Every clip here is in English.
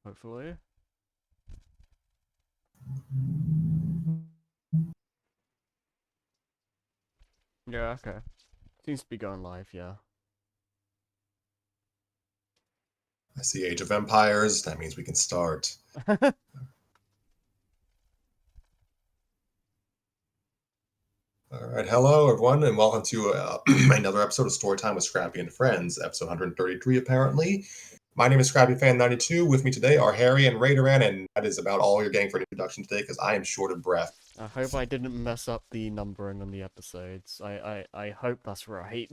hopefully. Yeah, okay. Seems to be going live, yeah. I see Age of Empires. That means we can start. All right, hello everyone, and welcome to another episode of Storytime with Scrappy and Friends, episode 133 apparently. My name is ScrappyFan92. With me today are Harry and Radoran, and that is about all you're getting for an introduction today because I am short of breath. I hope I didn't mess up the numbering on the episodes. I hope that's right.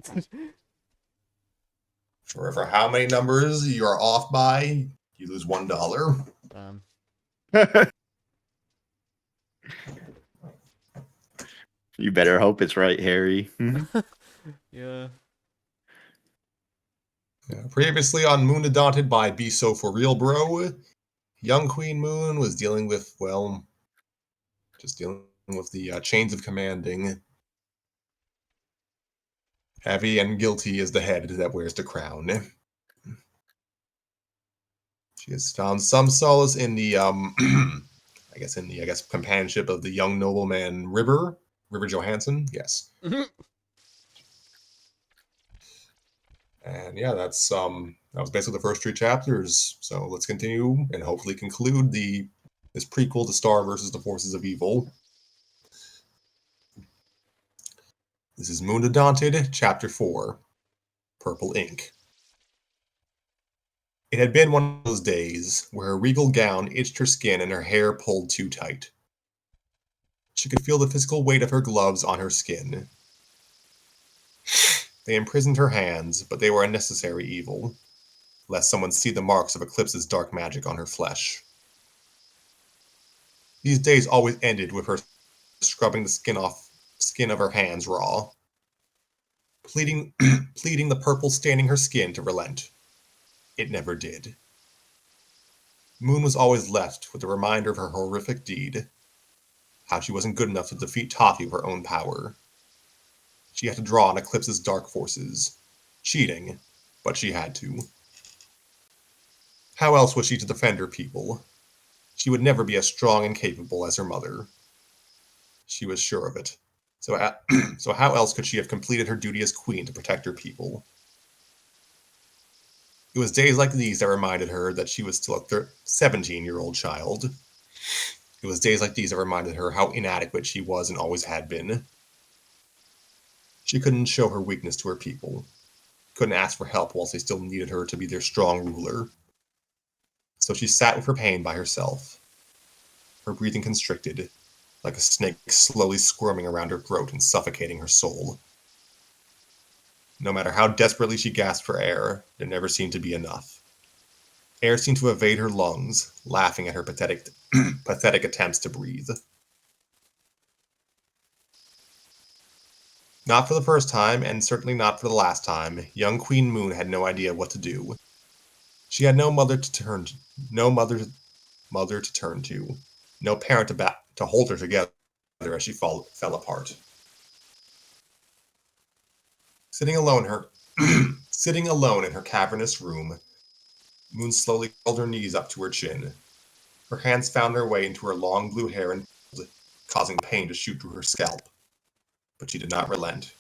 For how many numbers you are off by, you lose $1. You better hope it's right, Harry. Yeah. Previously on Moon to Daunted by Be So For Real Bro, young Queen Moon was dealing with, well, just dealing with the chains of commanding. Heavy and guilty is the head that wears the crown. She has found some solace in the I guess companionship of the young nobleman River Johansson. Yes. And yeah, that was basically the first 3 chapters. So let's continue and hopefully conclude this prequel to Star versus the Forces of Evil. This is Moon to Daunted, Chapter 4, Purple Ink. It had been one of those days where her regal gown itched her skin and her hair pulled too tight. She could feel the physical weight of her gloves on her skin. They imprisoned her hands, but they were a necessary evil, lest someone see the marks of Eclipse's dark magic on her flesh. These days always ended with her scrubbing the skin of her hands raw, pleading the purple staining her skin to relent. It never did. Moon was always left with the reminder of her horrific deed, how she wasn't good enough to defeat Toffee with her own power. She had to draw on Eclipse's dark forces. Cheating, but she had to. How else was she to defend her people? She would never be as strong and capable as her mother. She was sure of it. So how else could she have completed her duty as queen to protect her people? It was days like these that reminded her that she was still a 17-year-old child. It was days like these that reminded her how inadequate she was and always had been. She couldn't show her weakness to her people. Couldn't ask for help whilst they still needed her to be their strong ruler. So she sat with her pain by herself, her breathing constricted, like a snake slowly squirming around her throat and suffocating her soul. No matter how desperately she gasped for air, there never seemed to be enough. Air seemed to evade her lungs, laughing at her pathetic attempts to breathe. Not for the first time, and certainly not for the last time, young Queen Moon had no idea what to do. She had no mother to turn to, no parent to hold her together as she fell apart. Sitting alone in her cavernous room, Moon slowly curled her knees up to her chin. Her hands found their way into her long blue hair and causing pain to shoot through her scalp. But she did not relent.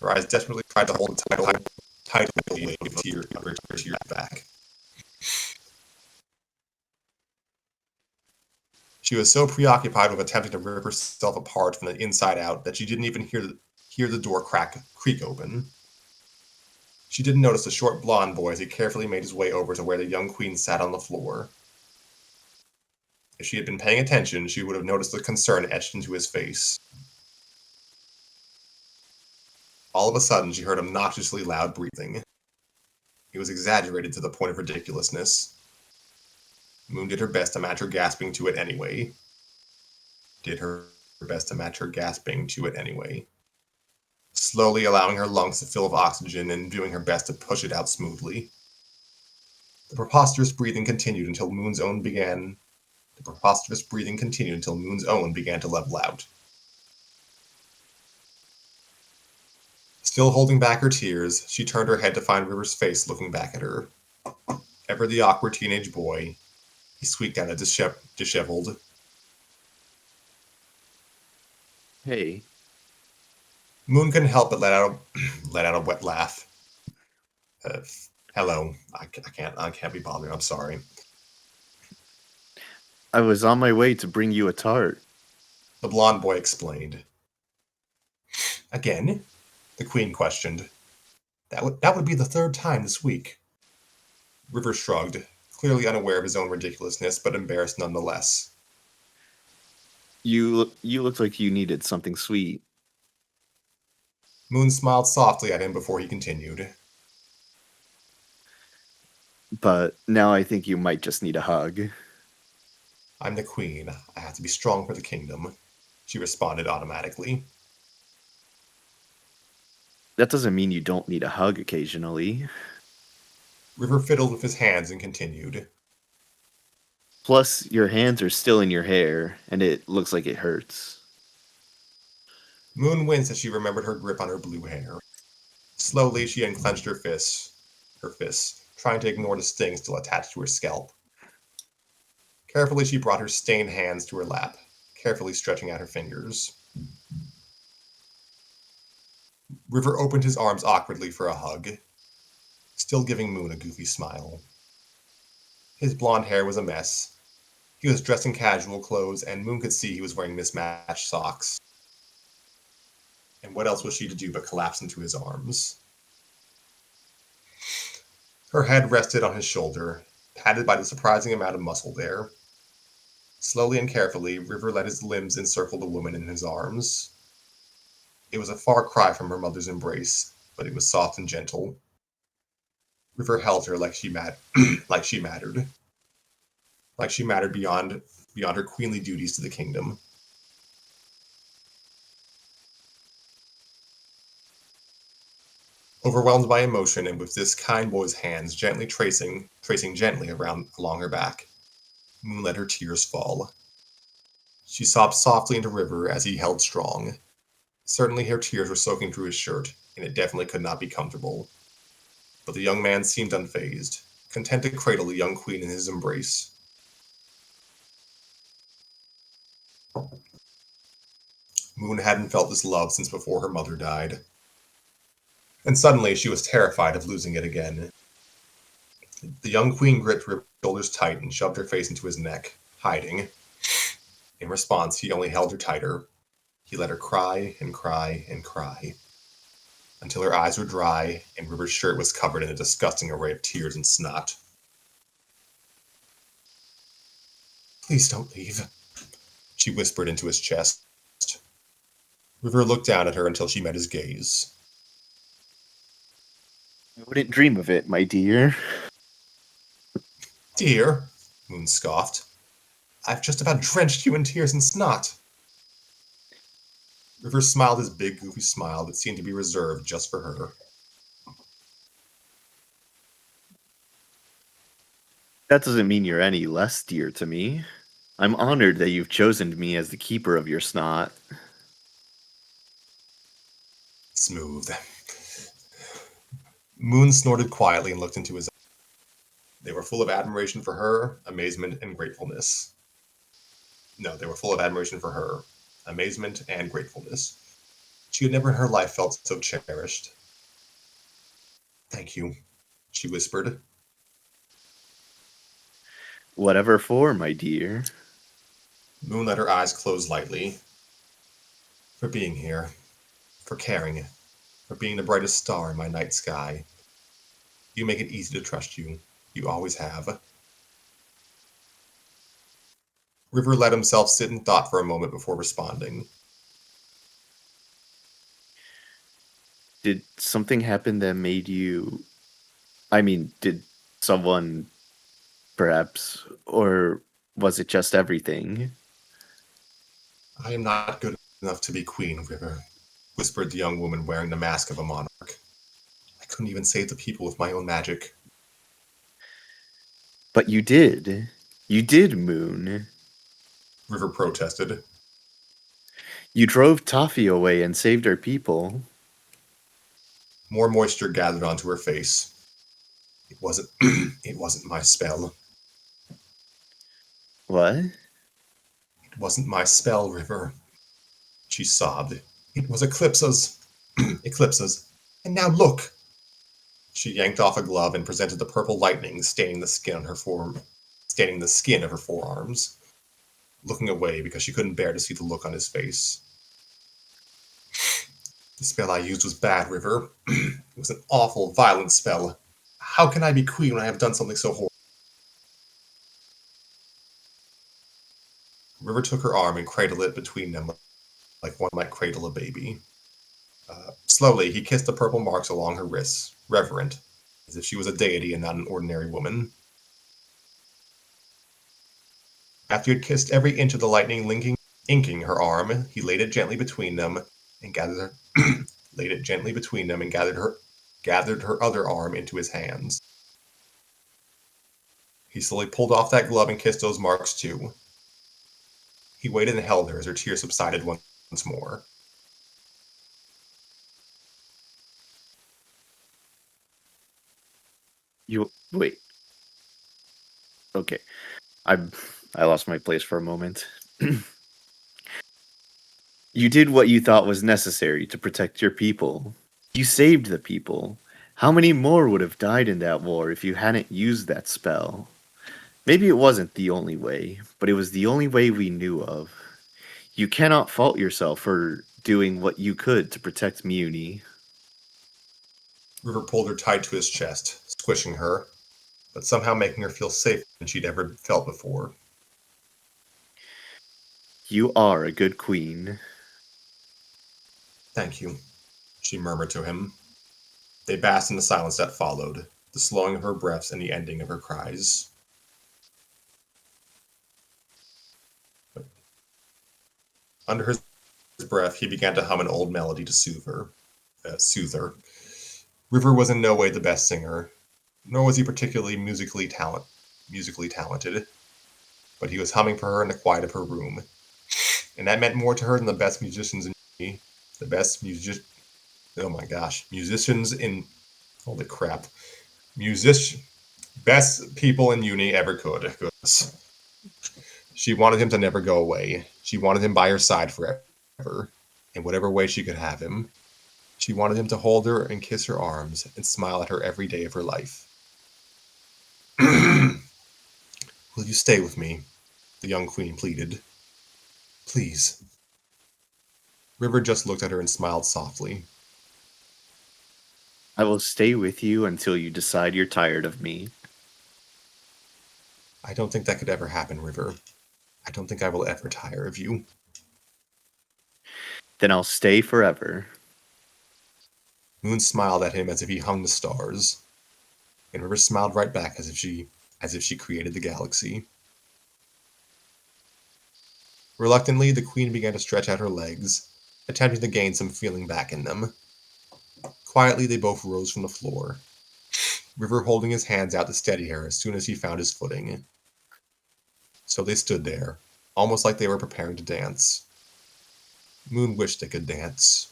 Her eyes desperately tried to hold a tidal wave of tears back. She was so preoccupied with attempting to rip herself apart from the inside out that she didn't even hear the door creak open. She didn't notice the short blonde boy as he carefully made his way over to where the young queen sat on the floor. If she had been paying attention, she would have noticed the concern etched into his face. All of a sudden, she heard obnoxiously loud breathing. It was exaggerated to the point of ridiculousness. Moon did her best to match her gasping to it anyway. Slowly allowing her lungs to fill with oxygen and doing her best to push it out smoothly. The preposterous breathing continued until Moon's own began to level out. Still holding back her tears, she turned her head to find River's face looking back at her. Ever the awkward teenage boy, He squeaked out a disheveled. Hey, Moon couldn't help but let out a wet laugh. Uh, Hello. I can't be bothered. I'm sorry. I was on my way to bring you a tart. The blond boy explained. Again? The queen questioned. That would be the third time this week. River shrugged, clearly unaware of his own ridiculousness, but embarrassed nonetheless. You looked like you needed something sweet. Moon smiled softly at him before he continued. But now I think you might just need a hug. I'm the queen. I have to be strong for the kingdom, she responded automatically. That doesn't mean you don't need a hug occasionally. River fiddled with his hands and continued. Plus, your hands are still in your hair, and it looks like it hurts. Moon winced as she remembered her grip on her blue hair. Slowly, she unclenched her fists, trying to ignore the sting still attached to her scalp. Carefully, she brought her stained hands to her lap, carefully stretching out her fingers. River opened his arms awkwardly for a hug, still giving Moon a goofy smile. His blonde hair was a mess. He was dressed in casual clothes, and Moon could see he was wearing mismatched socks. And what else was she to do but collapse into his arms? Her head rested on his shoulder, padded by the surprising amount of muscle there. Slowly and carefully, River let his limbs encircle the woman in his arms. It was a far cry from her mother's embrace, but it was soft and gentle. River held her like she like she mattered. Like she mattered beyond her queenly duties to the kingdom. Overwhelmed by emotion and with this kind boy's hands gently tracing gently along her back, Moon let her tears fall. She sobbed softly into River as he held strong. Certainly her tears were soaking through his shirt, and it definitely could not be comfortable. But the young man seemed unfazed, content to cradle the young queen in his embrace. Moon hadn't felt this love since before her mother died. And suddenly she was terrified of losing it again. The young queen gripped River's shoulders tight and shoved her face into his neck, hiding. In response, he only held her tighter. He let her cry and cry and cry, until her eyes were dry and River's shirt was covered in a disgusting array of tears and snot. Please don't leave, she whispered into his chest. River looked down at her until she met his gaze. I wouldn't dream of it, my dear. Dear, Moon scoffed. I've just about drenched you in tears and snot. River smiled his big, goofy smile that seemed to be reserved just for her. That doesn't mean you're any less dear to me. I'm honored that you've chosen me as the keeper of your snot. Smooth. Moon snorted quietly and looked into his eyes. They were full of admiration for her, amazement, and gratefulness. No, they were full of admiration for her, amazement, and gratefulness. She had never in her life felt so cherished. Thank you, she whispered. Whatever for, my dear. Moon let her eyes close lightly. For being here, for caring, for being the brightest star in my night sky. You make it easy to trust you. You always have. River let himself sit in thought for a moment before responding. Did something happen that made you... I mean, did someone, perhaps, or was it just everything? I am not good enough to be queen, River, whispered the young woman wearing the mask of a monarch. I couldn't even save the people with my own magic. But you did. You did, Moon. River protested. You drove Toffee away and saved our people. More moisture gathered onto her face. It wasn't it wasn't my spell. What? It wasn't my spell, River. She sobbed. It was Eclipse's. Eclipse's. And now look! She yanked off a glove and presented the purple lightning staining the skin of her forearms, looking away because she couldn't bear to see the look on his face. The spell I used was bad, River. It was an awful, violent spell. How can I be queen when I have done something so horrible? River took her arm and cradled it between them like one might cradle a baby. Slowly, he kissed the purple marks along her wrists, reverent, as if she was a deity and not an ordinary woman. After he had kissed every inch of the lightning inking her arm, he laid it gently between them and gathered her other arm into his hands. He slowly pulled off that glove and kissed those marks too. He waited and held her as her tears subsided once more. You wait. Okay. I I lost my place for a moment. You did what you thought was necessary to protect your people. You saved the people. How many more would have died in that war if you hadn't used that spell? Maybe it wasn't the only way, but it was the only way we knew of. You cannot fault yourself for doing what you could to protect Muni. River pulled her tight to his chest, squishing her, but somehow making her feel safer than she'd ever felt before. You are a good queen. Thank you, she murmured to him. They basked in the silence that followed, the slowing of her breaths and the ending of her cries. Under his breath, he began to hum an old melody to soothe her. River was in no way the best singer, nor was he particularly musically talented, but he was humming for her in the quiet of her room, and that meant more to her than the best musicians in the best music. Oh my gosh, musicians in holy crap, best people in uni ever could. She wanted him to never go away. She wanted him by her side forever, in whatever way she could have him. She wanted him to hold her and kiss her arms and smile at her every day of her life. Will you stay with me? The young queen pleaded. Please. River just looked at her and smiled softly. I will stay with you until you decide you're tired of me. I don't think that could ever happen, River. I don't think I will ever tire of you. Then I'll stay forever. Moon smiled at him as if he hung the stars, and River smiled right back as if she created the galaxy. Reluctantly, the queen began to stretch out her legs, attempting to gain some feeling back in them. Quietly, they both rose from the floor, River holding his hands out to steady her as soon as he found his footing. So they stood there, almost like they were preparing to dance. Moon wished they could dance.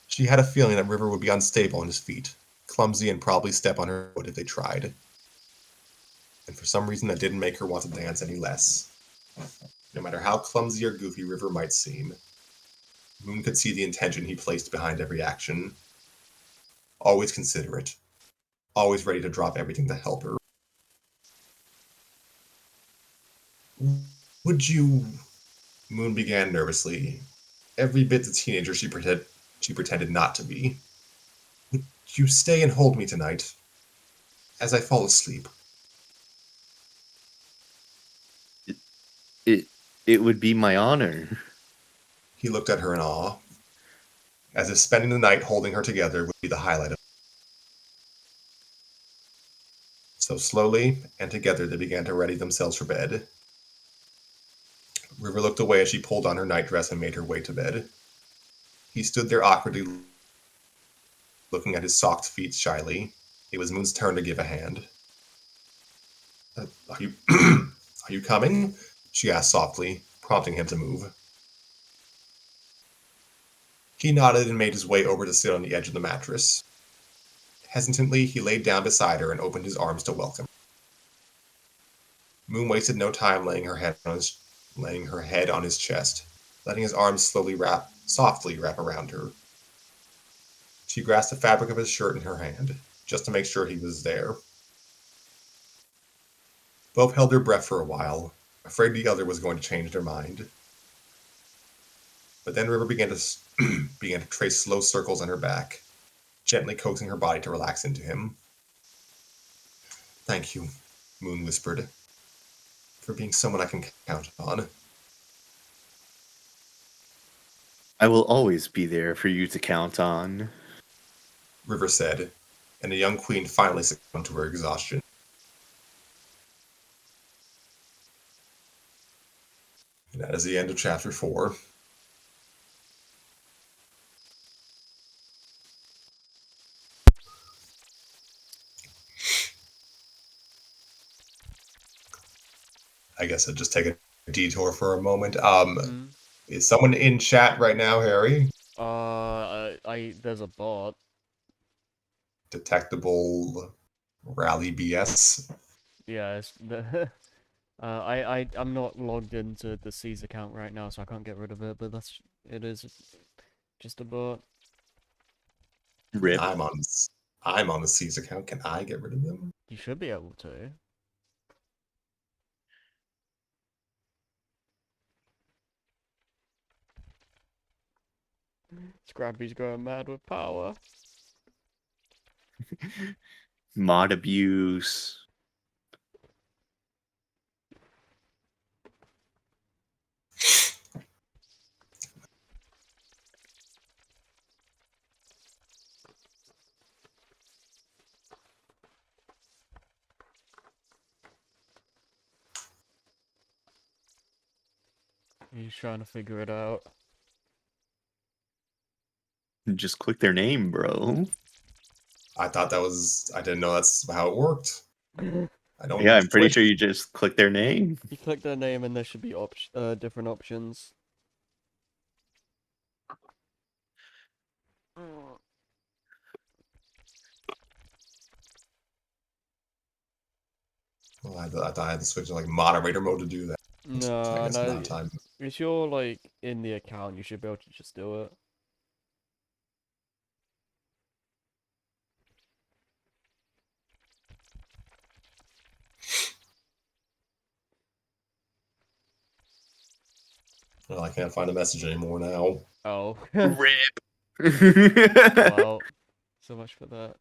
She had a feeling that River would be unstable on his feet, clumsy and probably step on her foot if they tried. And for some reason that didn't make her want to dance any less. No matter how clumsy or goofy River might seem, Moon could see the intention he placed behind every action. Always considerate, always ready to drop everything to help her. Would you... Moon began nervously, every bit the teenager she pretended not to be. Would you stay and hold me tonight, as I fall asleep? It would be my honor. He looked at her in awe, as if spending the night holding her together would be the highlight of it. So slowly and together they began to ready themselves for bed. River looked away as she pulled on her nightdress and made her way to bed. He stood there awkwardly, looking at his socked feet shyly. It was Moon's turn to give a hand. Are you are you coming? She asked softly, prompting him to move. He nodded and made his way over to sit on the edge of the mattress. Hesitantly, he laid down beside her and opened his arms to welcome. Moon wasted no time laying her head on his chest, letting his arms softly wrap around her. She grasped the fabric of his shirt in her hand, just to make sure he was there. Both held their breath for a while, afraid the other was going to change their mind. But then River began to trace slow circles on her back, gently coaxing her body to relax into him. "Thank you," Moon whispered, "for being someone I can count on." I will always be there for you to count on. River said, and the young queen finally succumbed to her exhaustion. And that is the end of chapter 4. I guess I'll just take a detour for a moment. Is someone in chat right now, Harry? There's a bot. Detectable Rally BS. Yeah, it's I'm not logged into the C's account right now, so I can't get rid of it. But it is just a bot. Rip. I'm on the C's account. Can I get rid of them? You should be able to. Scrappy's going mad with power. Mod abuse. He's trying to figure it out. Just click their name, bro. I didn't know that's how it worked. I don't Yeah, I'm pretty Twitch. sure you just click their name. You click their name and there should be different options. Well, I thought I had to switch to like moderator mode to do that. So I guess No. not time. If you're like in the account, you should be able to just do it. Well, I can't find a message anymore now. Oh. Rip. Well, so much for that.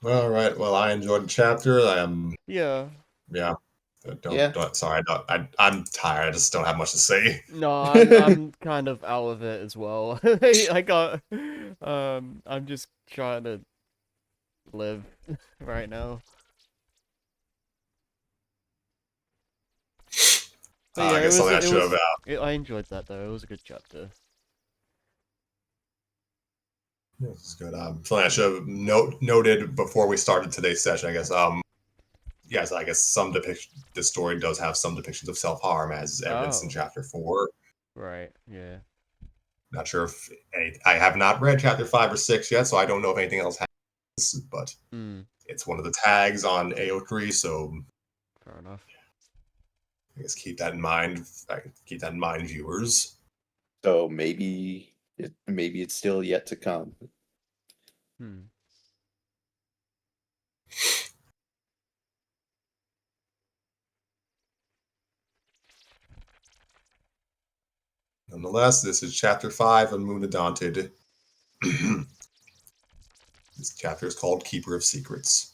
All right. Well, I enjoyed the chapter. Yeah. Yeah. Sorry. I'm tired. I just don't have much to say. No, I'm kind of out of it as well. I got I'm just trying to live right now. But yeah, I guess something I should have. I enjoyed that though. It was a good chapter. This is good. Something I should have noted before we started today's session. I guess. Yes, I guess the story does have some depictions of self harm, as is evidenced in Oh. chapter 4. Right. Yeah. Not sure if I have not read chapter 5 or 6 yet, so I don't know if anything else happens. But it's one of the tags on AO3, so Fair enough. I guess keep that in mind. Keep that in mind, viewers. So maybe it's still yet to come. Nonetheless, this is chapter 5 of Moon Daunted. This chapter is called Keeper of Secrets.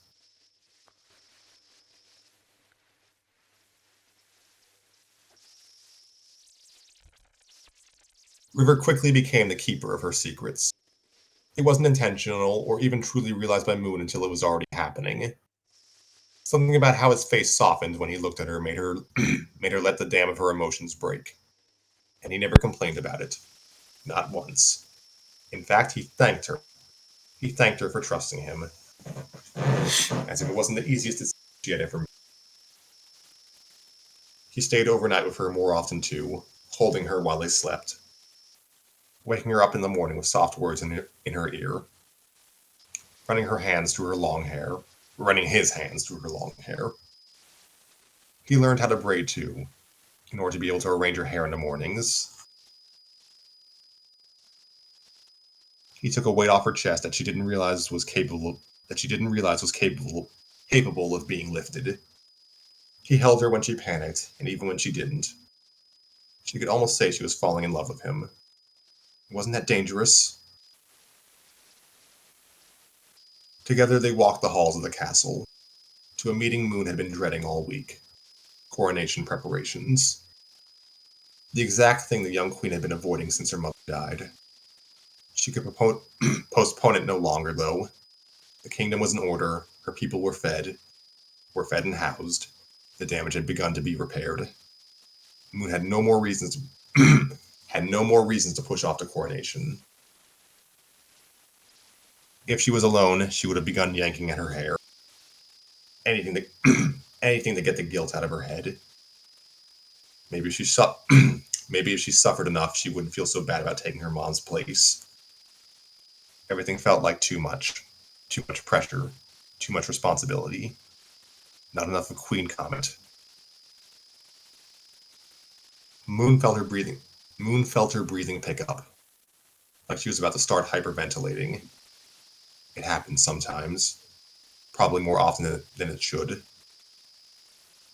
River quickly became the keeper of her secrets. It wasn't intentional or even truly realized by Moon until it was already happening. Something about how his face softened when he looked at her made her let the dam of her emotions break. And he never complained about it. Not once. In fact, he thanked her. He thanked her for trusting him. As if it wasn't the easiest decision she had ever made. He stayed overnight with her more often too, holding her while they slept. Waking her up in the morning with soft words in her ear. Running her hands through her long hair. running his hands through her long hair. He learned how to braid too, in order to be able to arrange her hair in the mornings. He took a weight off her chest that she didn't realize was capable of being lifted. He held her when she panicked, and even when she didn't. She could almost say she was falling in love with him. Wasn't that dangerous? Together they walked the halls of the castle, to a meeting Moon had been dreading all week. Coronation preparations. The exact thing the young queen had been avoiding since her mother died. She could postpone it no longer, though. The kingdom was in order, her people were fed and housed. The damage had begun to be repaired. Moon had no more reasons to push off the coronation. If she was alone, she would have begun yanking at her hair. Anything to get the guilt out of her head. Maybe if she suffered enough, she wouldn't feel so bad about taking her mom's place. Everything felt like too much pressure, too much responsibility. Not enough of Queen comment. Moon felt her breathing pick up, like she was about to start hyperventilating. It happens sometimes, probably more often than it should,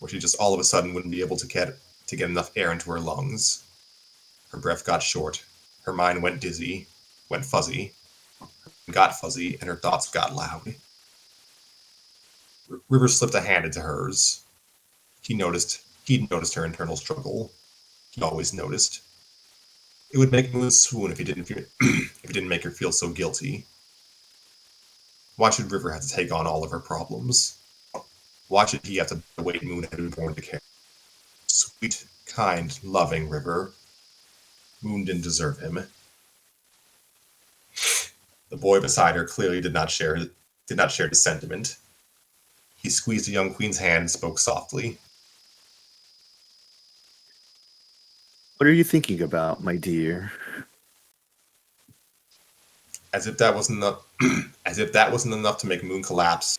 where she just all of a sudden wouldn't be able to get enough air into her lungs. Her breath got short, her mind went dizzy, went fuzzy, and her thoughts got loud. River slipped a hand into hers. He'd noticed her internal struggle. He always noticed. It would make Moon swoon if he didn't make her feel so guilty. Why should River have to take on all of her problems? Why should he have to the weight Moon had been born to carry? Sweet, kind, loving River. Moon didn't deserve him. The boy beside her clearly did not share his sentiment. He squeezed the young queen's hand and spoke softly. What are you thinking about, my dear? As if that wasn't enough to make Moon collapse.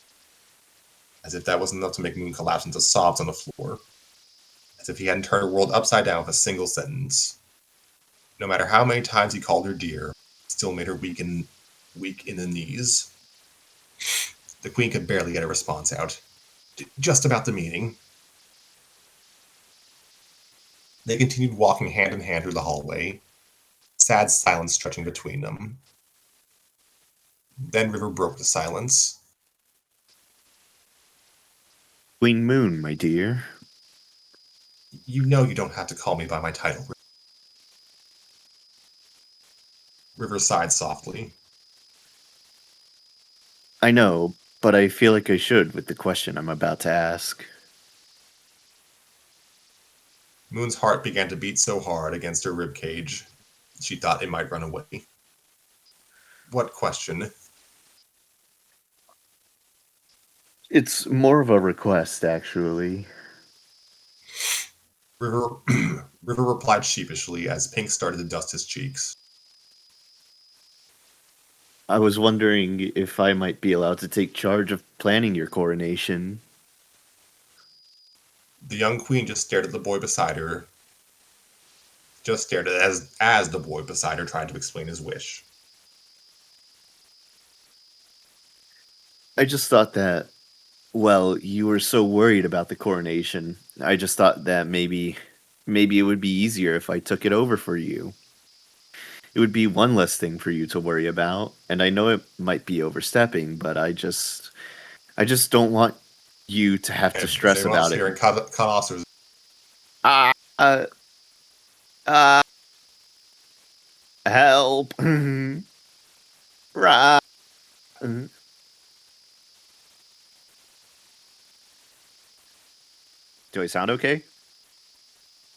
As if that wasn't enough to make Moon collapse into sobs on the floor. As if he hadn't turned her world upside down with a single sentence. No matter how many times he called her dear, it still made her weak in the knees. The queen could barely get a response out. Just about the meeting. They continued walking hand in hand through the hallway, sad silence stretching between them. Then River broke the silence. Queen Moon, my dear. You know you don't have to call me by my title. River sighed softly. I know, but I feel like I should with the question I'm about to ask. Moon's heart began to beat so hard against her ribcage, she thought it might run away. What question? It's more of a request, actually. River replied sheepishly as Pink started to dust his cheeks. I was wondering if I might be allowed to take charge of planning your coronation. The young queen just stared at the boy beside her. Just stared at as the boy beside her tried to explain his wish. I just thought that, well, you were so worried about the coronation. I just thought that maybe it would be easier if I took it over for you. It would be one less thing for you to worry about, and I know it might be overstepping, but I just don't want you to have to stress about it. Cut off. Ah, help! Right. Do I sound okay?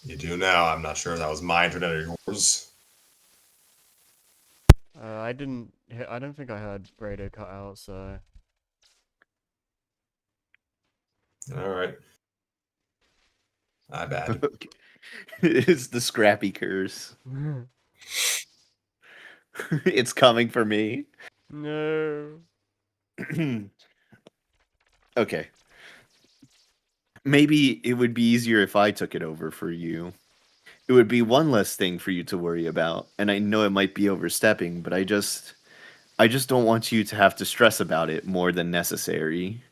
You do now. I'm not sure if that was my internet or yours. I don't think I heard radio cut out, so. All right. My bad. Okay. It's the Scrappy curse. It's coming for me. No. Okay. Maybe it would be easier if I took it over for you. It would be one less thing for you to worry about, and I know it might be overstepping, but I just don't want you to have to stress about it more than necessary.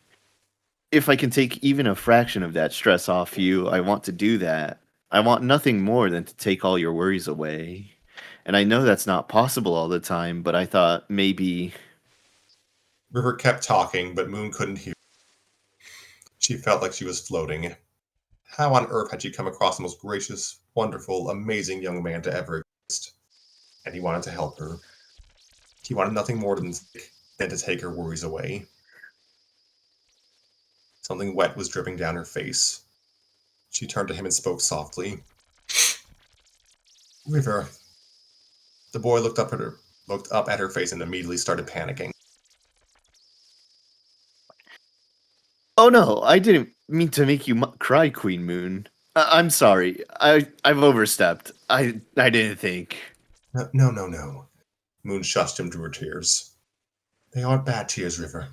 If I can take even a fraction of that stress off you, I want to do that. I want nothing more than to take all your worries away. And I know that's not possible all the time, but I thought maybe. River kept talking, but Moon couldn't hear. She felt like she was floating. How on earth had she come across the most gracious, wonderful, amazing young man to ever exist? And he wanted to help her. He wanted nothing more than to take her worries away. Something wet was dripping down her face. She turned to him and spoke softly. River. The boy looked up at her face and immediately started panicking. Oh no, I didn't mean to make you cry, Queen Moon. I'm sorry. I've overstepped. I didn't think. No, no, no. Moon shushed him through her tears. They aren't bad tears, River.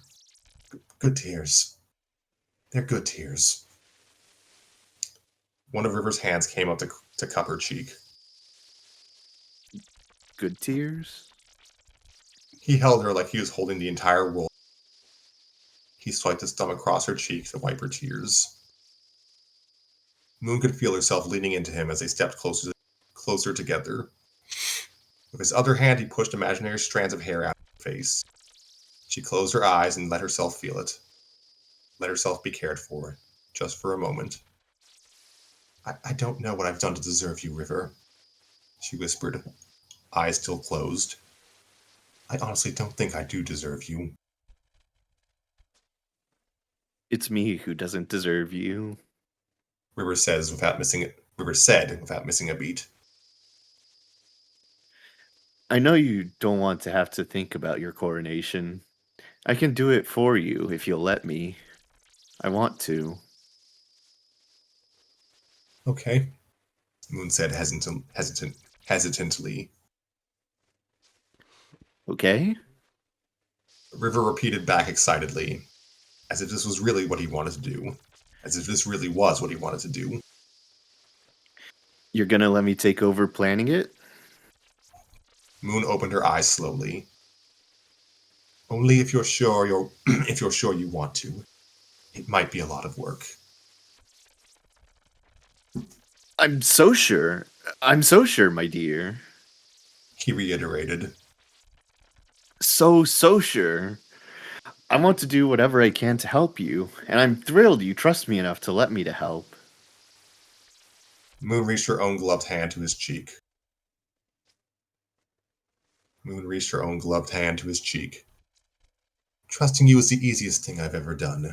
Good tears. They're good tears. One of River's hands came up to cup her cheek. Good tears? He held her like he was holding the entire world. He swiped his thumb across her cheek to wipe her tears. Moon could feel herself leaning into him as they stepped closer together. With his other hand, he pushed imaginary strands of hair out of her face. She closed her eyes and let herself feel it. Let herself be cared for, just for a moment. I don't know what I've done to deserve you, River, she whispered, eyes still closed. I honestly don't think I do deserve you. It's me who doesn't deserve you. River said without missing a beat. I know you don't want to have to think about your coronation. I can do it for you if you'll let me. I want to. Okay, Moon said hesitantly. Okay? River repeated back excitedly, as if this was really what he wanted to do. As if this really was what he wanted to do. You're gonna let me take over planning it? Moon opened her eyes slowly. Only if you're sure if you're sure you want to. It might be a lot of work. I'm so sure. I'm so sure, my dear. He reiterated. So sure. I want to do whatever I can to help you, and I'm thrilled you trust me enough to let me to help. Moon reached her own gloved hand to his cheek. Moon reached her own gloved hand to his cheek. Trusting you is the easiest thing I've ever done.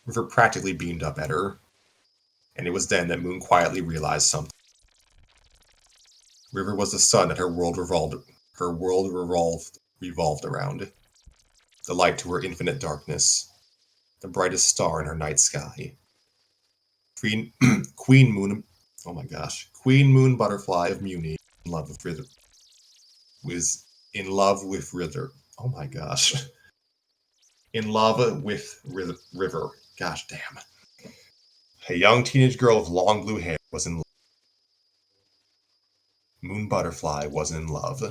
River practically beamed up at her, and it was then that Moon quietly realized something. River was the sun that revolved around, the light to her infinite darkness, the brightest star in her night sky. Queen Moon, oh my gosh, Queen Moon Butterfly of Muni, in love with River, was in love with River. Oh my gosh, in love with River. Gosh damn. A young teenage girl with long blue hair was in love. Moon Butterfly was in love.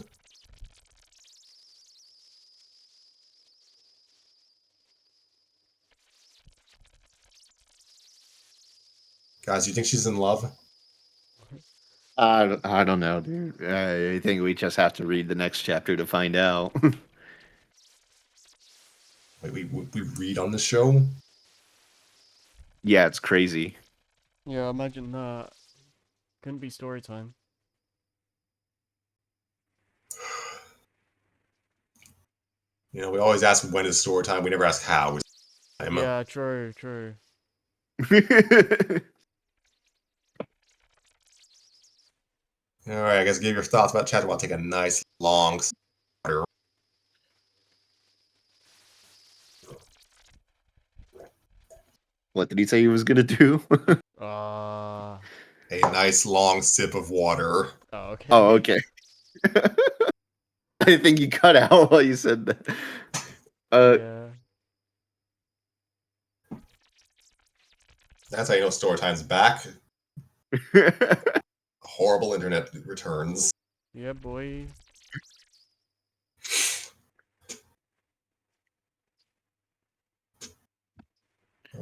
Guys, you think she's in love? I don't know, dude. I think we just have to read the next chapter to find out. Wait, we read on the show? Yeah, it's crazy. Yeah, imagine that. Couldn't be story time. You know, we always ask when is story time. We never ask how is time. Yeah, true. All right, I guess give your thoughts about chapter. I'll take a nice long starter. What did he say he was gonna do? Uh A nice long sip of water. oh, okay. Oh, okay. I think you cut out while you said that. Yeah. That's how you know story time's back. Horrible internet returns. Yeah, boy.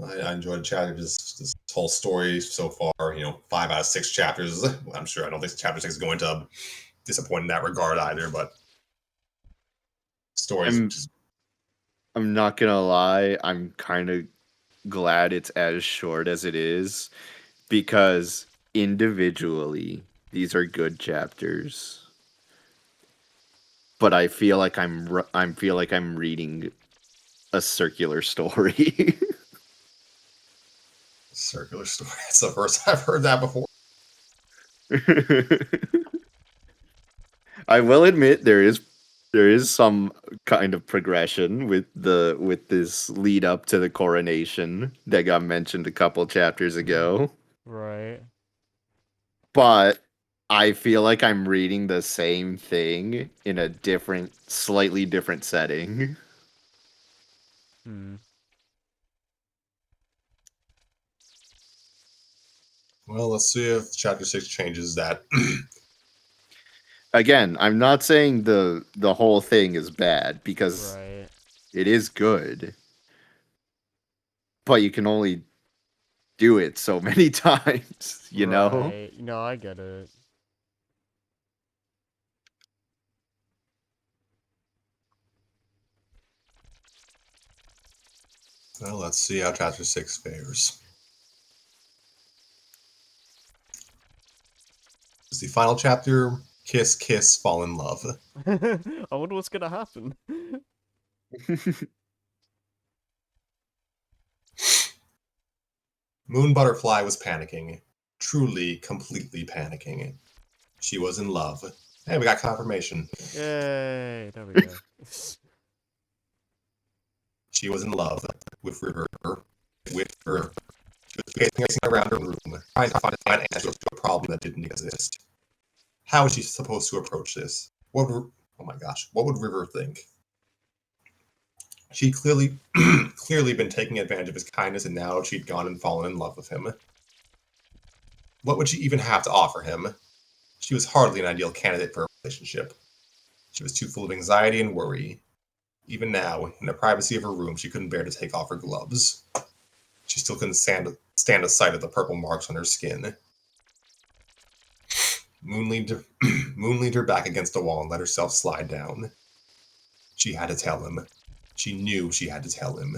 I enjoyed chatting this whole story so far. 5 out of 6 chapters. I'm sure I don't think chapter 6 is going to disappoint in that regard either, but stories just I'm not gonna lie, I'm kind of glad it's as short as it is because individually these are good chapters. But I feel like I'm reading a circular story. circular story. It's the first I've heard that before. I will admit there is some kind of progression with this lead up to the coronation that got mentioned a couple chapters ago. Right. But I feel like I'm reading the same thing in a slightly different setting. Hmm. Well, let's see if chapter 6 changes that. Again, I'm not saying the whole thing is bad because Right. it is good. But you can only do it so many times, you know? Right. No, I get it. Well, let's see how chapter 6 fares. It's the final chapter. Kiss, kiss, fall in love. I wonder what's gonna happen. Moon Butterfly was panicking. Truly, completely panicking. She was in love. Hey, we got confirmation. Yay! There we go. She was in love with River. With her. She was pacing around her room, trying to find an answer to a problem that didn't exist. How was she supposed to approach this? Oh my gosh, what would River think? She'd clearly been taking advantage of his kindness, and now she'd gone and fallen in love with him. What would she even have to offer him? She was hardly an ideal candidate for a relationship. She was too full of anxiety and worry. Even now, in the privacy of her room, she couldn't bear to take off her gloves. She still couldn't stand the sight of the purple marks on her skin. Moon leaned her back against the wall and let herself slide down. She had to tell him. She knew she had to tell him.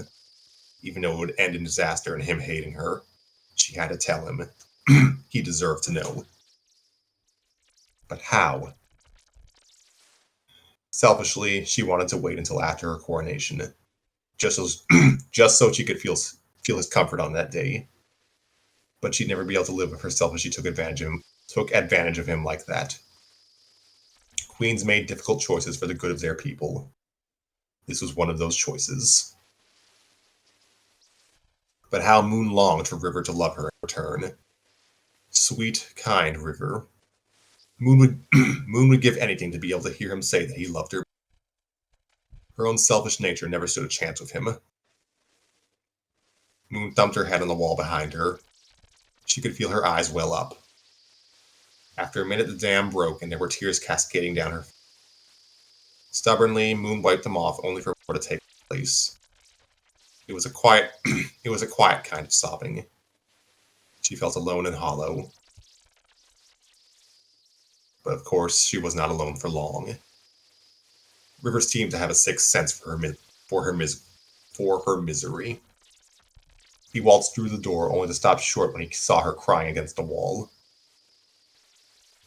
Even though it would end in disaster and him hating her, she had to tell him. He deserved to know. But how? Selfishly, she wanted to wait until after her coronation, just so she could feel his comfort on that day. But she'd never be able to live with herself if she took advantage of him like that. Queens made difficult choices for the good of their people. This was one of those choices. But how Moon longed for River to love her in return. Sweet, kind River. Moon would give anything to be able to hear him say that he loved her. Her own selfish nature never stood a chance with him. Moon thumped her head on the wall behind her. She could feel her eyes well up. After a minute, the dam broke and there were tears cascading down her face. Stubbornly, Moon wiped them off, only for more to take place. It was a quiet kind of sobbing. She felt alone and hollow. But of course, she was not alone for long. River seemed to have a sixth sense for her misery. He waltzed through the door, only to stop short when he saw her crying against the wall.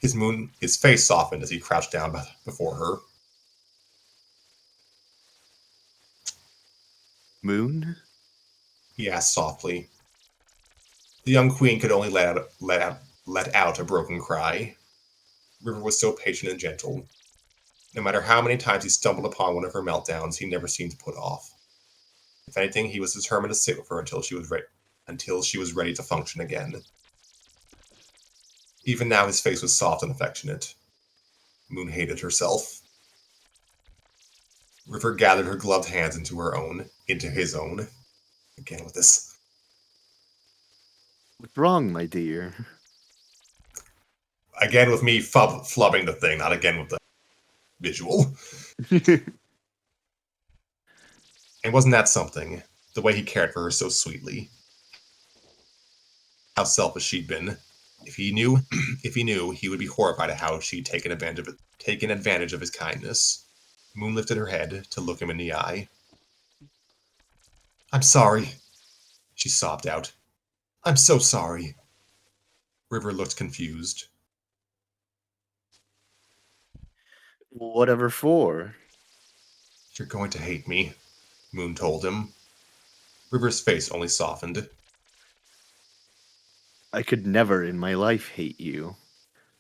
His face softened as he crouched down before her. Moon? He asked softly. The young queen could only let out a broken cry. River was so patient and gentle. No matter how many times he stumbled upon one of her meltdowns, he never seemed to put off. If anything, he was determined to sit with her until she was ready to function again. Even now, his face was soft and affectionate. Moon hated herself. River gathered her gloved hands into his own. Again with this. What's wrong, my dear? Again with me flubbing the thing, not again with the visual. And wasn't that something? The way he cared for her so sweetly. How selfish she'd been. If he knew, he would be horrified at how she'd taken advantage of his kindness. Moon lifted her head to look him in the eye. I'm sorry, she sobbed out. I'm so sorry. River looked confused. Whatever for? You're going to hate me, Moon told him. River's face only softened. I could never in my life hate you.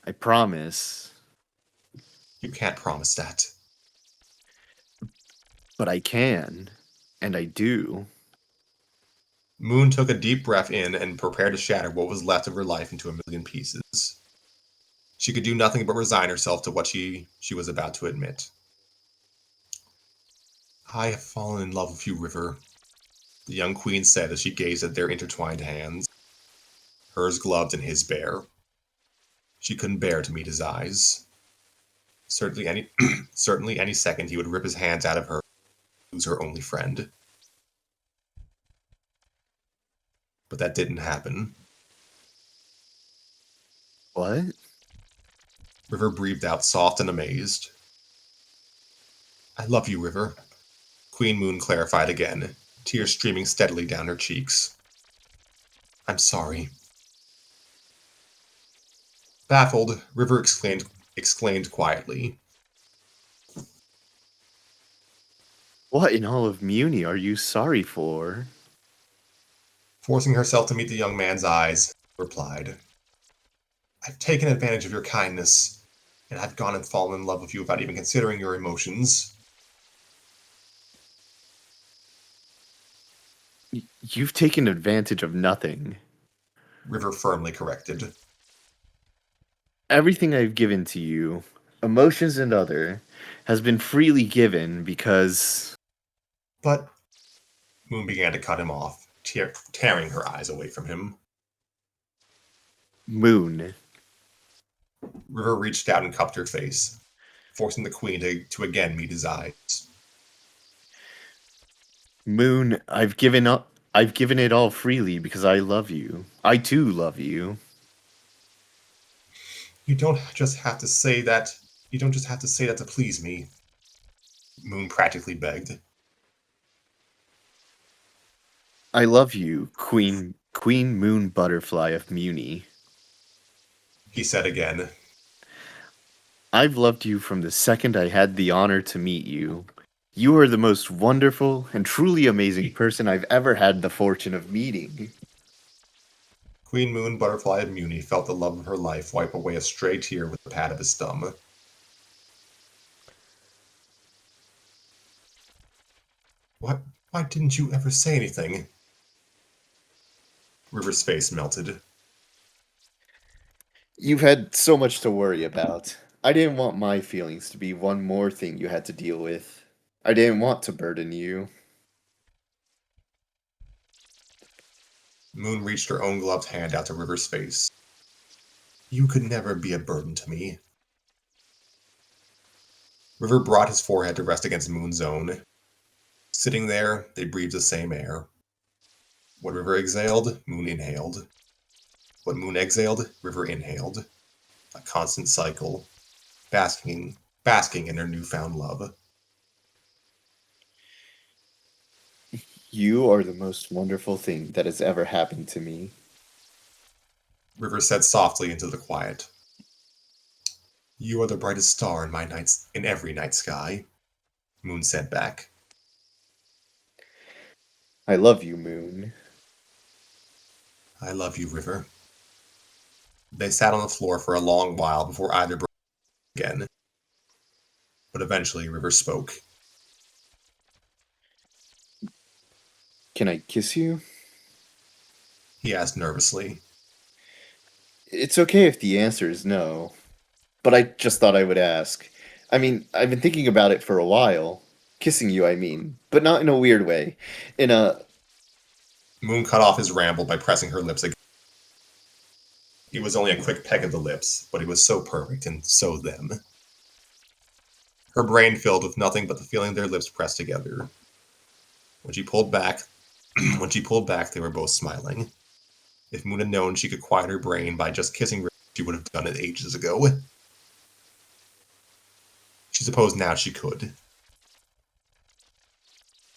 I promise. You can't promise that. But I can. And I do. Moon took a deep breath in and prepared to shatter what was left of her life into a million pieces. She could do nothing but resign herself to what she was about to admit. I have fallen in love with you, River, the young queen said as she gazed at their intertwined hands, hers gloved and his bare. She couldn't bear to meet his eyes. Certainly any second he would rip his hands out of her, lose her only friend. But that didn't happen. What? River breathed out, soft and amazed. I love you, River, Queen Moon clarified again, tears streaming steadily down her cheeks. I'm sorry. Baffled, River exclaimed quietly. What in all of Muni are you sorry for? Forcing herself to meet the young man's eyes, replied, I've taken advantage of your kindness, and I've gone and fallen in love with you without even considering your emotions. You've taken advantage of nothing. River firmly corrected. Everything I've given to you, emotions and other, has been freely given because... But Moon began to cut him off, tearing her eyes away from him. Moon. River reached out and cupped her face, forcing the queen to again meet his eyes. Moon, I've given it all freely because I love you. I too love you. You don't just have to say that to please me, Moon practically begged. I love you, Queen Moon Butterfly of Muni. He said again. I've loved you from the second I had the honor to meet you. You are the most wonderful and truly amazing person I've ever had the fortune of meeting. Queen Moon Butterfly of Muni felt the love of her life wipe away a stray tear with the pat of his thumb. Why didn't you ever say anything? River's face melted. You've had so much to worry about. I didn't want my feelings to be one more thing you had to deal with. I didn't want to burden you. Moon reached her own gloved hand out to River's face. You could never be a burden to me. River brought his forehead to rest against Moon's own. Sitting there, they breathed the same air. What River exhaled, Moon inhaled. What Moon exhaled, River inhaled. A constant cycle, basking in their newfound love. You are the most wonderful thing that has ever happened to me. River said softly into the quiet. You are the brightest star in every night sky, Moon said back. I love you, Moon. I love you, River. They sat on the floor for a long while before either broke again. But eventually River spoke. Can I kiss you? He asked nervously. It's okay if the answer is no, but I just thought I would ask. I mean, I've been thinking about it for a while. Kissing you, I mean, but not in a weird way. In a... Moon cut off his ramble by pressing her lips again. He was only a quick peck of the lips, but he was so perfect and so them. Her brain filled with nothing but the feeling their lips pressed together. When she pulled back, they were both smiling. If Moon had known she could quiet her brain by just kissing River, she would have done it ages ago. She supposed now she could.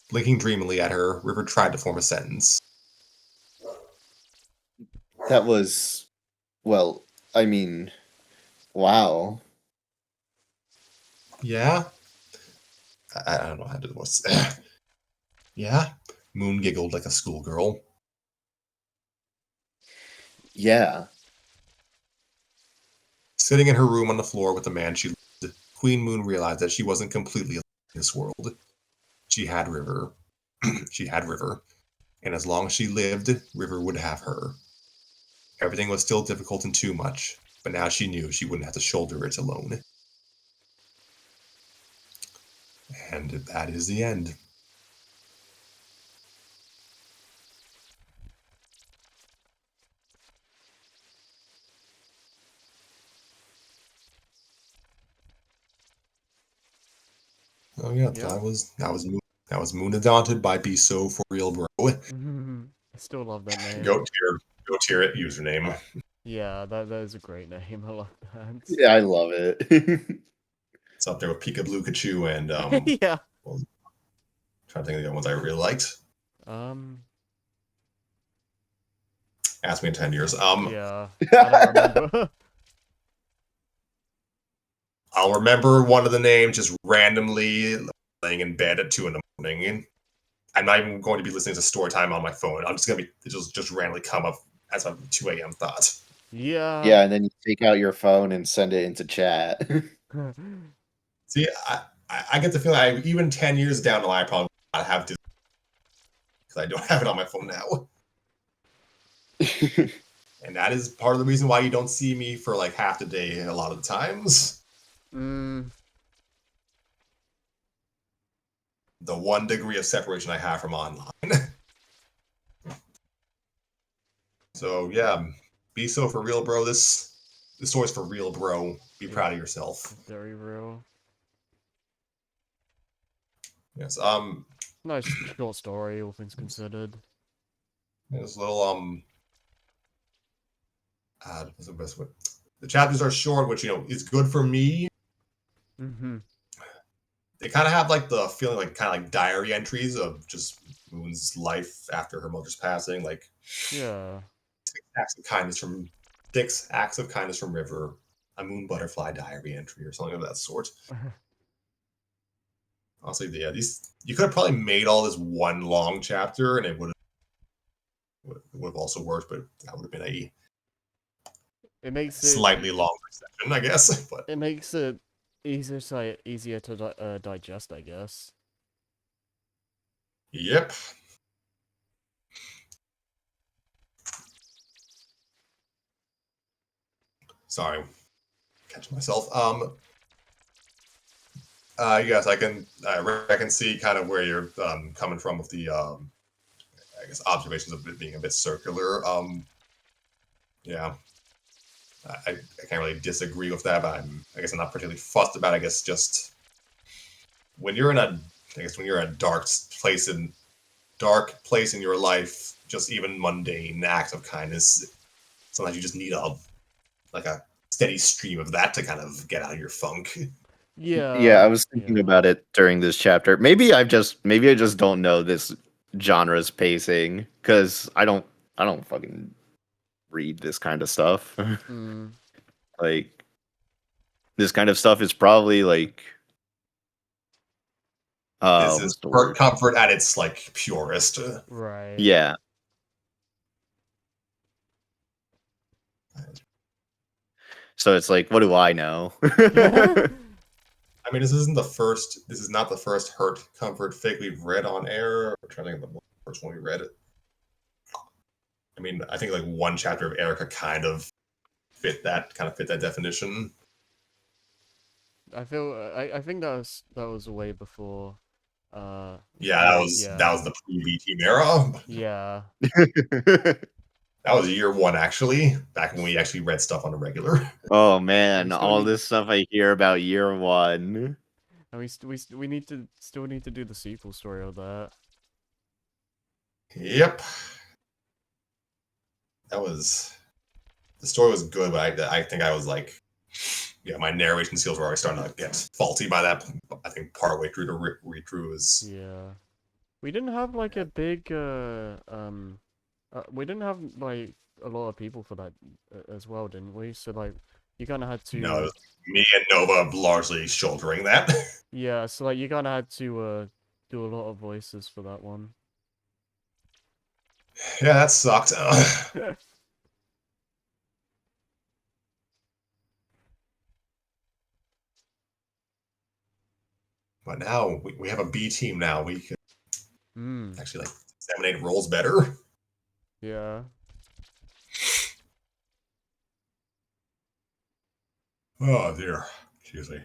Blinking dreamily at her, River tried to form a sentence. That was, well, I mean, wow. Yeah? I don't know how to do this. Yeah? Moon giggled like a schoolgirl. Yeah. Sitting in her room on the floor with the man she loved, Queen Moon realized that she wasn't completely alone in this world. She had River. She had River. And as long as she lived, River would have her. Everything was still difficult and too much, but now she knew she wouldn't have to shoulder it alone. And that is the end. Oh yeah, Yeah. that was Moon Daunted by Be So For Real Bro. I still love that name. Go tier it username. Yeah, that is a great name. I love that. Yeah, I love it. It's up there with Pika Blukachu and Yeah. well, trying to think of the other ones I really liked. Ask me in 10 years. Yeah. I don't remember. I'll remember one of the names just randomly laying in bed at 2 in the morning. I'm not even going to be listening to story time on my phone. I'm just gonna be just randomly come up as a 2 a.m. thought. Yeah. Yeah, and then you take out your phone and send it into chat. See, I get the feeling even 10 years down the line, I probably not have to, because I don't have it on my phone now. And that is part of the reason why you don't see me for like half the day a lot of the times. The 1 degree of separation I have from online. So yeah, be so for real, bro. This story's for real, bro. Be proud of yourself. Very real. Yes. Nice short story, all things considered. This little what's the best way? The chapters are short, which is good for me. They kind of have like the feeling like kind of like diary entries of just Moon's life after her mother's passing, like Yeah. 6 acts of kindness from River, a Moon Butterfly diary entry or something of that sort. Honestly, yeah, these you could have probably made all this one long chapter, and it would have also worked, but that would have been a slightly longer session, I guess. But it makes it easier to digest, I guess. Yep. Sorry, catching myself. Yes, I can see kind of where you're coming from with the I guess observations of it being a bit circular. Yeah, I can't really disagree with that, but I guess I'm not particularly fussed about it. I guess just when you're in a dark place in your life, just even mundane acts of kindness, sometimes you just need a steady stream of that to kind of get out of your funk. Yeah, I was thinking about it during this chapter. Maybe I just don't know this genre's pacing, because I don't fucking read this kind of stuff. Like, this kind of stuff is probably like this is comfort at its like purest. Right. Yeah. So it's like, what do I know? I mean, this is not the first hurt comfort fic we've read on air. I'm trying to think of the first one we read. I mean, I think like one chapter of Erica kind of fit that definition. I think that was way before. Yeah, that was the pre-B team era. Yeah. That was year one, actually, back when we actually read stuff on the regular. Oh man, We still all need- this stuff I hear about year one. And we need to still need to do the sequel story of that. Yep. The story was good, but I think I was like, yeah, my narration skills were already starting to get faulty by that. I think partway through the read-through is. Yeah. We didn't have like a big we didn't have like a lot of people for that as well, didn't we? So like you kind of had to No, it was me and Nova largely shouldering that. yeah, so like you kind of had to do a lot of voices for that one. Yeah, that sucked. But now we have a B team now. We can actually like disseminate roles better. Yeah. Oh dear. Excuse me.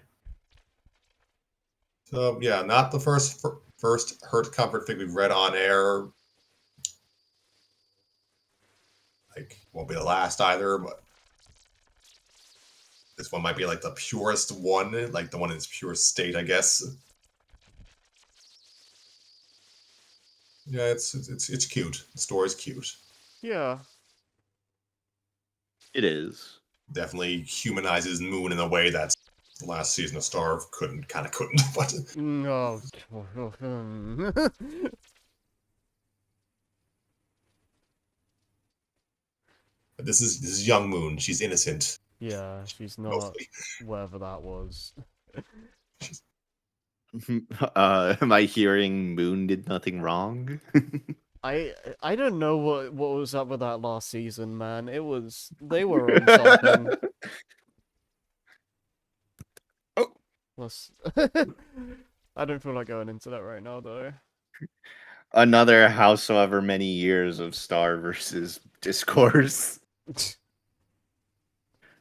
So yeah, not the first Hurt Comfort thing we've read on air. Like won't be the last either, but this one might be like the purest one, like the one in its purest state, I guess. Yeah, it's cute. The story's cute. Yeah. It is. Definitely humanizes Moon in a way that the last season of Starve couldn't. But No. this is young Moon. She's innocent. Yeah, she's not Mostly. whatever that was. Am I hearing Moon did nothing wrong? I don't know what was up with that last season, man. They were on something. Oh. Plus, I don't feel like going into that right now, though. Another howsoever many years of Star versus Discourse.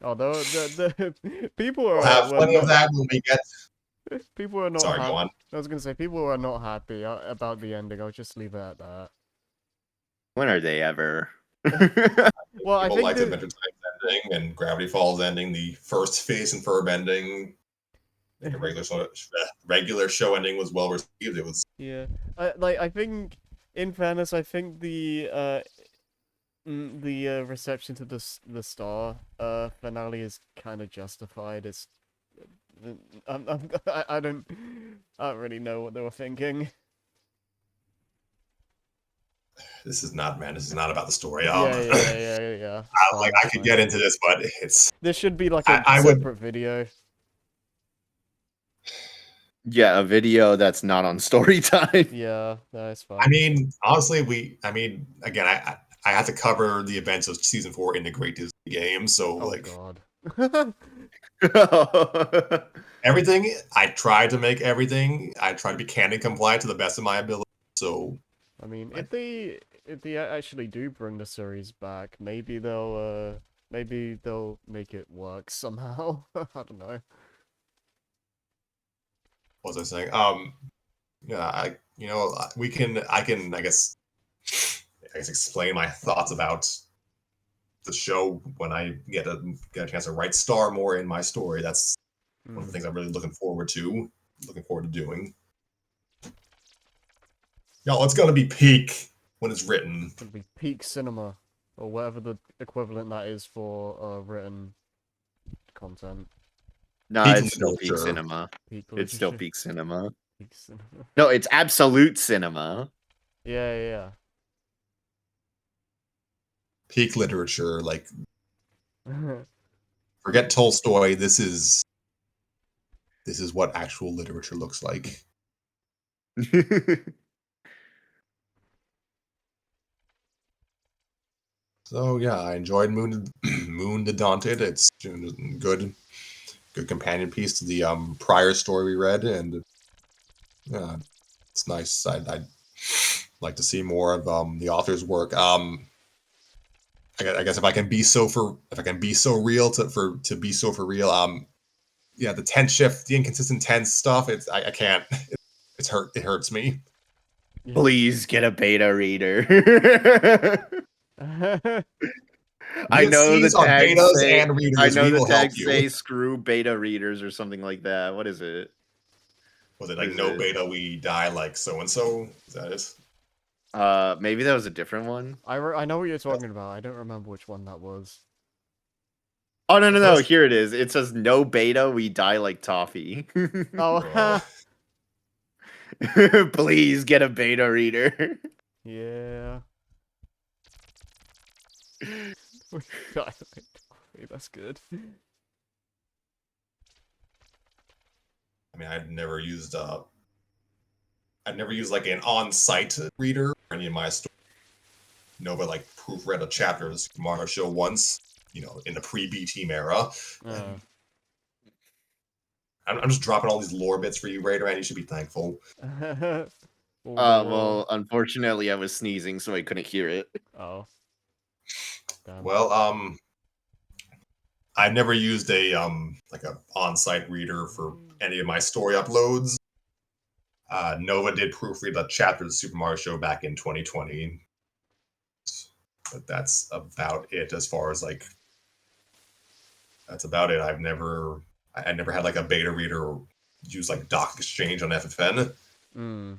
Although the people We'll are have plenty of not, that when we get. people are not Sorry, go happy. on. I was gonna say people are not happy about the ending. I'll just leave it at that. When are they ever? Well, I People think liked that, Adventure Time's ending and Gravity Falls ending, the first Face and Ferb ending. The regular show ending was well received. It was yeah, I think, in fairness, I think the reception to the Star finale is kind of justified. It's I don't really know what they were thinking. this is not about the story. Yeah. Like I could get into this, but it's This should be like a I would- separate video. Yeah, a video that's not on story time. Yeah, that's fine. I mean, honestly, again, I had to cover the events of season 4 in the Great Disney Game, so Oh like god. everything, I tried to make everything. I tried to be canon compliant to the best of my ability. So I mean, if they actually do bring the series back, maybe they'll make it work somehow. I don't know. what was I saying? Yeah, I can I guess explain my thoughts about the show when I get a chance to write Star more in my story. That's one of the things I'm really looking forward to doing. Y'all, it's gonna be peak when it's written. It's gonna be peak cinema, or whatever the equivalent that is for written content. No, Peak it's still peak literature. cinema. Peak It's still literature. peak cinema. Peak cinema. No, it's absolute cinema. Yeah. Peak literature, like forget Tolstoy. This is what actual literature looks like. So yeah, I enjoyed Moon the Daunted. It's good companion piece to the prior story we read, and yeah, it's nice. I'd like to see more of the author's work. I guess if I can be so real to be so for real. Yeah, the tense shift, the inconsistent tense stuff. I can't. It hurts me. Please get a beta reader. I know the VSCs are tags betas say. and I readers. know We the will help tags you. say "screw beta readers" or something like that. What is it? Was it What like is no it? beta, we die like so and so? Is that it? Maybe that was a different one. I know what you're talking about. I don't remember which one that was. Oh no The no no! first. Here it is. It says no beta. We die like toffee. Oh, Please get a beta reader. yeah. That's good. I mean, I've never used like an on-site reader for any of my stories. Nova like proofread a chapter of the Super Mario Show once, in the pre-B team era. Uh, I'm just dropping all these lore bits for you, Raider, and you should be thankful. all the lore. Well, unfortunately, I was sneezing, so I couldn't hear it. Oh, damn. Well, I've never used a on-site reader for any of my story uploads. Nova did proofread a chapter of the Super Mario Show back in 2020, but that's about it as far as like. That's about it. I never had like a beta reader or use like Doc Exchange on FFN. Mm.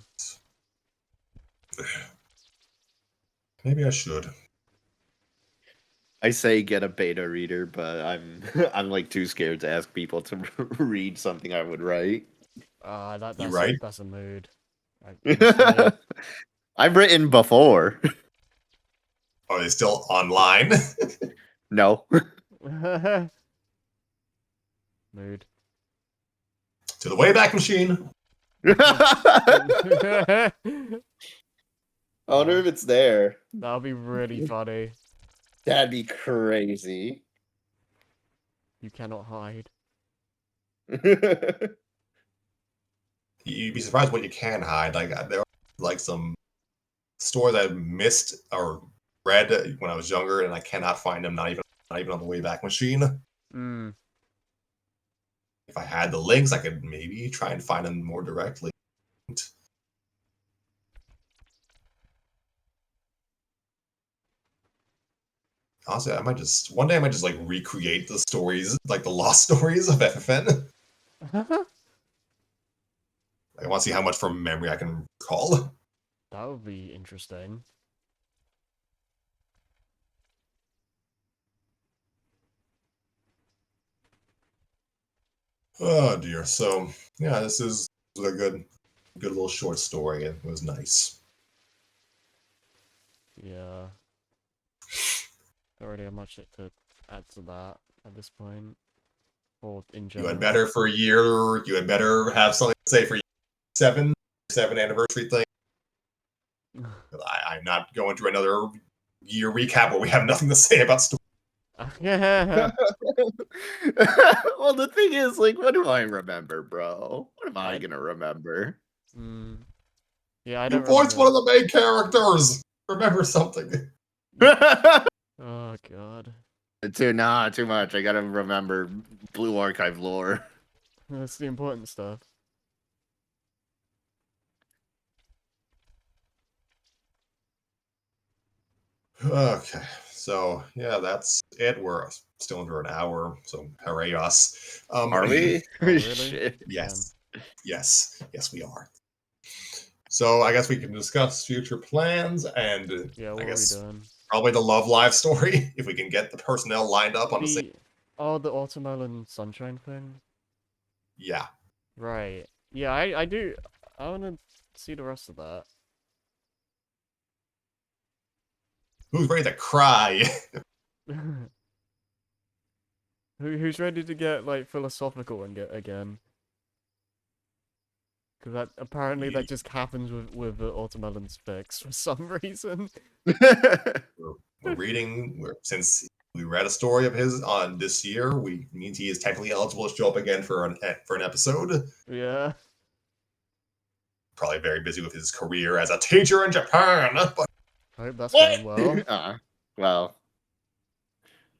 Maybe I should. I say get a beta reader, but I'm like too scared to ask people to read something I would write. You right? That's a mood. Honestly. I've written before. Are they still online? No. Mood. To the Wayback Machine. I wonder if it's there. That'll be really funny. That'd be crazy. You cannot hide. You'd be surprised what you can hide. Like there are like some stories I missed or read when I was younger, and I cannot find them. Not even on the Wayback Machine. Mm. If I had the links, I could maybe try and find them more directly. Honestly, one day I might just like recreate the stories, like the lost stories of FFN. I want to see how much from memory I can recall. That would be interesting. Oh dear. So yeah, this is a good little short story. It was nice. Yeah. Don't really have much to add to that at this point. Or in You general. had better for a year. You had better have something to say for 7 anniversary thing. I'm not going through another year recap where we have nothing to say about story. Well, the thing is, like, what do I remember, bro? What am I gonna remember? Yeah, I You don't voiced one remember. of the main characters. Remember something. Oh god. Too much. I gotta remember Blue Archive lore. That's the important stuff. Okay, so yeah, that's it. We're still under an hour, so hooray us. Are we? Oh, really? Shit. Yes, yes, we are. So I guess we can discuss future plans, and Yeah, I what are we guess doing? probably the Love Live story if we can get the personnel lined up on the same. Oh, the Watermelon Sunshine thing? Yeah, Right. Yeah, I do. I want to see the rest of that. who's ready to cry? Who's ready to get, like, philosophical and get again? Because apparently that just happens with the Watermelon's fix for some reason. we're reading. Since we read a story of his on this year, means he is technically eligible to show up again for an episode. Yeah. Probably very busy with his career as a teacher in Japan. But I hope that's going well.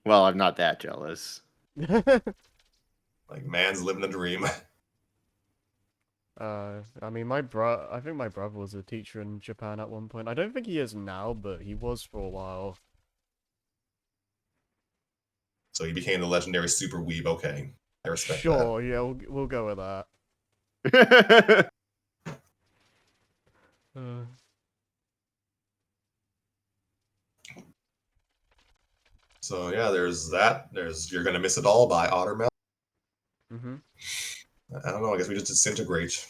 Well, I'm not that jealous. like, man's living a dream. I mean, I think my brother was a teacher in Japan at one point. I don't think he is now, but he was for a while. So he became the legendary super weeb. Okay, I respect Sure, yeah, we'll go with that. Uh, So yeah, there's that. There's You're Gonna Miss It All by Ottermouth. mhm. I don't know. I guess we just disintegrate.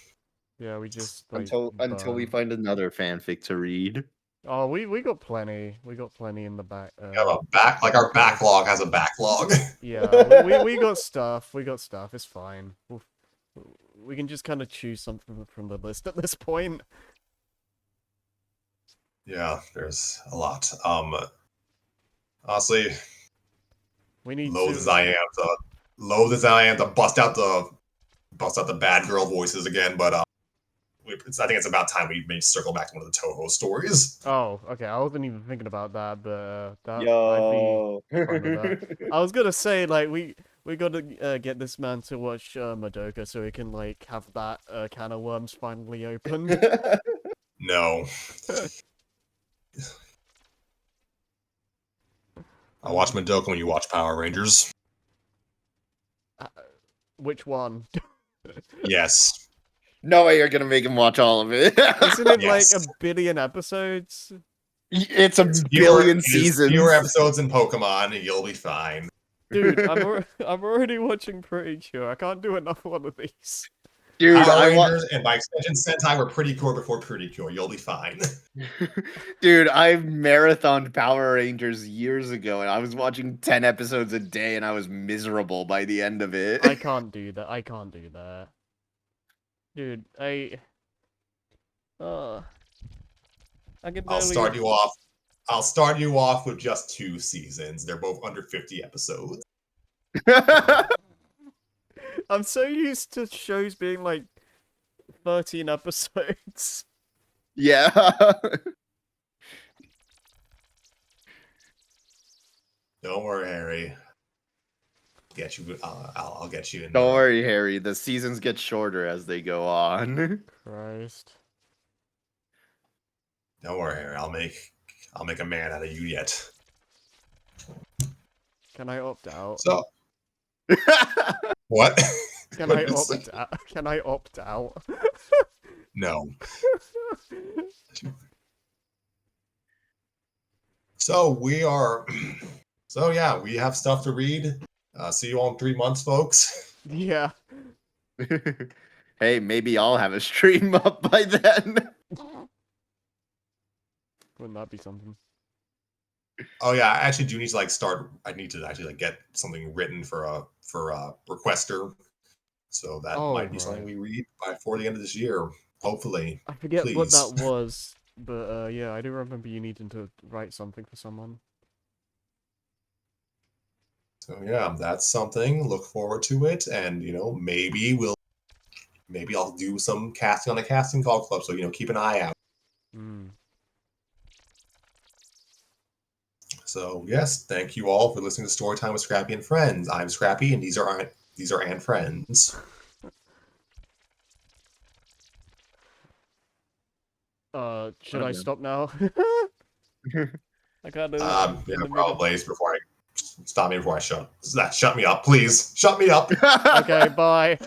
Yeah, we just like until we burn. find another fanfic to read. Oh, we got plenty. We got plenty in the back. We have a our backlog has a backlog. Yeah, we got stuff. We got stuff. It's fine. We can just kind of choose something from the list at this point. Yeah, there's a lot. Honestly, We need loath to. as I am to bust out the bad girl voices again, but I think it's about time we maybe circle back to one of the Toho stories. Oh, okay. I wasn't even thinking about that, but that I'd be Yo. fine with that. I was gonna say like we gotta get this man to watch Madoka so he can like have that can of worms finally opened. No, I watch Madoka when you watch Power Rangers. Which one? Yes. No way you're gonna make him watch all of it. Isn't it Yes. like a billion episodes? It's a It's billion it is seasons. Fewer episodes in Pokemon, and you'll be fine. Dude, I'm already watching Pretty Cure. I can't do another one of these. Dude, Power I Rangers and by extension Sentai were Pretty Cure before Pretty Cure. You'll be fine. Dude, I marathoned Power Rangers years ago, and I was watching 10 episodes a day, and I was miserable by the end of it. I can't do that. I can't do that. Dude, I can I'll barely... start you off with just 2 seasons. They're both under 50 episodes. I'm so used to shows being like 13 episodes. Yeah. Don't worry, Harry. Get you. I'll get you in. Don't worry, Harry. The seasons get shorter as they go on. Christ. Don't worry, Harry. I'll make a man out of you yet. Can I opt out? So what? Can What I did you opt say? out? Can I opt out? No. So we are. So yeah, we have stuff to read. See you all in 3 months, folks. Yeah. Hey, maybe I'll have a stream up by then. Wouldn't that be something? Oh yeah, I actually do need to start. I need to actually get something written for a requester. So that Oh, might be something we read before the end of this year, hopefully. I forget what Please. that was, but yeah, I do remember you needing to write something for someone. So yeah, that's something. Look forward to it, and maybe I'll do some casting on the casting call club. So keep an eye out. Hmm. So yes, thank you all for listening to Storytime with Scrappy and Friends. I'm Scrappy, and these are and friends. Should I Okay. stop now? I kind of. Yeah, probably before I shut me up, please shut me up. Okay, bye.